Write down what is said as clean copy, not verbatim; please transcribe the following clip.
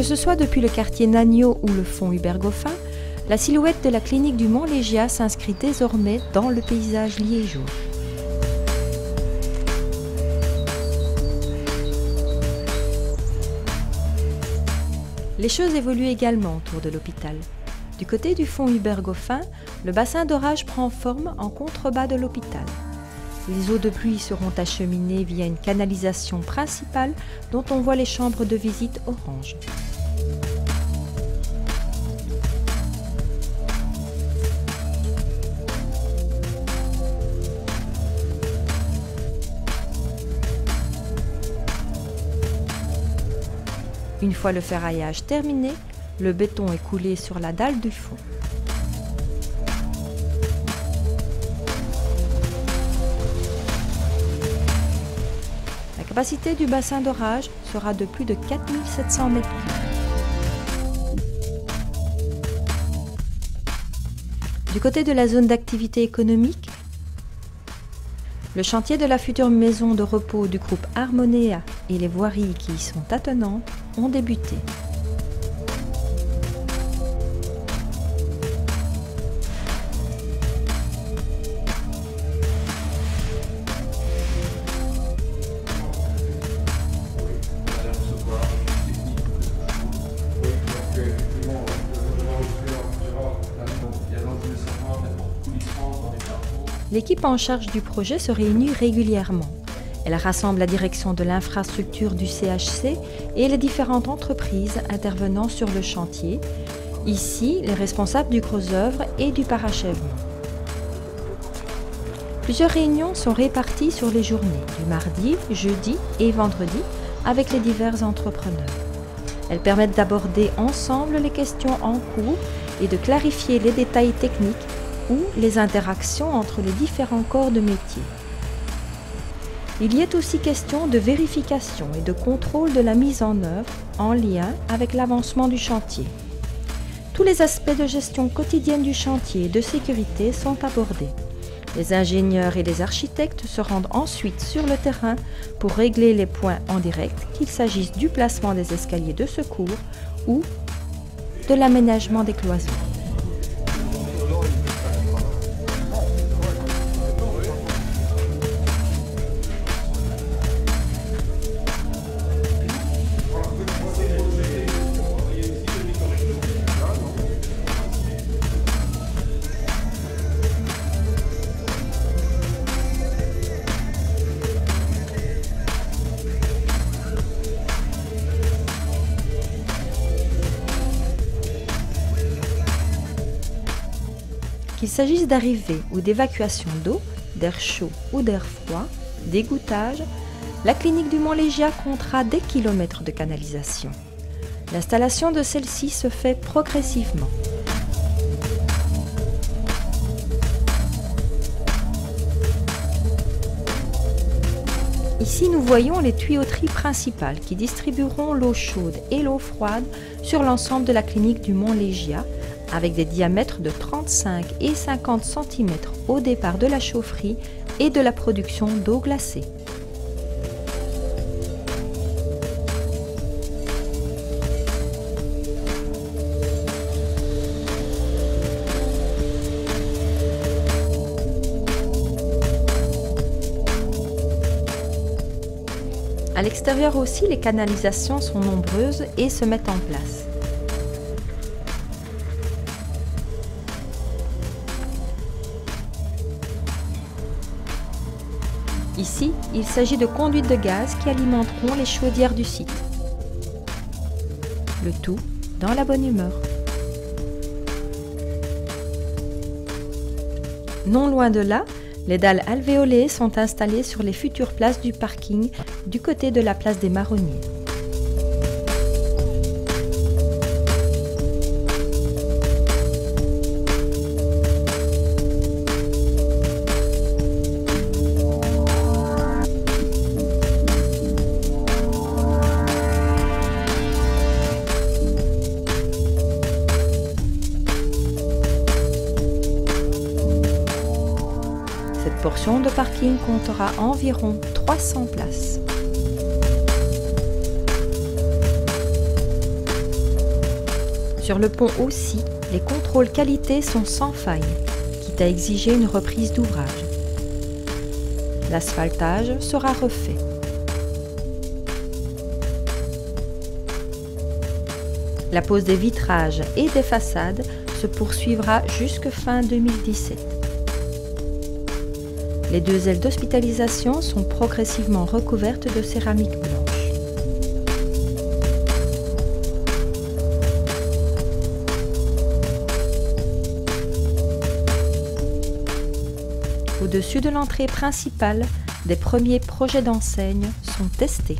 Que ce soit depuis le quartier Nagno ou le fonds Hubert-Goffin, la silhouette de la clinique du Mont-Légia s'inscrit désormais dans le paysage liégeois. Les choses évoluent également autour de l'hôpital. Du côté du fonds Hubert-Goffin, le bassin d'orage prend forme en contrebas de l'hôpital. Les eaux de pluie seront acheminées via une canalisation principale dont on voit les chambres de visite orange. Une fois le ferraillage terminé, le béton est coulé sur la dalle du fond. La capacité du bassin d'orage sera de plus de 4700 mètres cubes. Du côté de la zone d'activité économique, le chantier de la future maison de repos du groupe Harmonéa et les voiries qui y sont attenantes ont débuté. L'équipe en charge du projet se réunit régulièrement. Elle rassemble la direction de l'infrastructure du CHC et les différentes entreprises intervenant sur le chantier, ici les responsables du gros œuvre et du parachèvement. Plusieurs réunions sont réparties sur les journées, du mardi, jeudi et vendredi, avec les divers entrepreneurs. Elles permettent d'aborder ensemble les questions en cours et de clarifier les détails techniques ou les interactions entre les différents corps de métier. Il y est aussi question de vérification et de contrôle de la mise en œuvre en lien avec l'avancement du chantier. Tous les aspects de gestion quotidienne du chantier et de sécurité sont abordés. Les ingénieurs et les architectes se rendent ensuite sur le terrain pour régler les points en direct, qu'il s'agisse du placement des escaliers de secours ou de l'aménagement des cloisons. Qu'il s'agisse d'arrivée ou d'évacuation d'eau, d'air chaud ou d'air froid, d'égouttage, la clinique du Mont-Légia comptera des kilomètres de canalisation. L'installation de celle-ci se fait progressivement. Ici, nous voyons les tuyauteries principales qui distribueront l'eau chaude et l'eau froide sur l'ensemble de la clinique du Mont-Légia, avec des diamètres de 35 et 50 cm au départ de la chaufferie et de la production d'eau glacée. À l'extérieur aussi, les canalisations sont nombreuses et se mettent en place. Ici, il s'agit de conduites de gaz qui alimenteront les chaudières du site. Le tout dans la bonne humeur. Non loin de là, les dalles alvéolées sont installées sur les futures places du parking du côté de la place des Marronniers. Cette portion de parking comptera environ 300 places. Sur le pont aussi, les contrôles qualité sont sans faille, quitte à exiger une reprise d'ouvrage. L'asphaltage sera refait. La pose des vitrages et des façades se poursuivra jusque fin 2017. Les 2 ailes d'hospitalisation sont progressivement recouvertes de céramique blanche. Au-dessus de l'entrée principale, des premiers projets d'enseigne sont testés.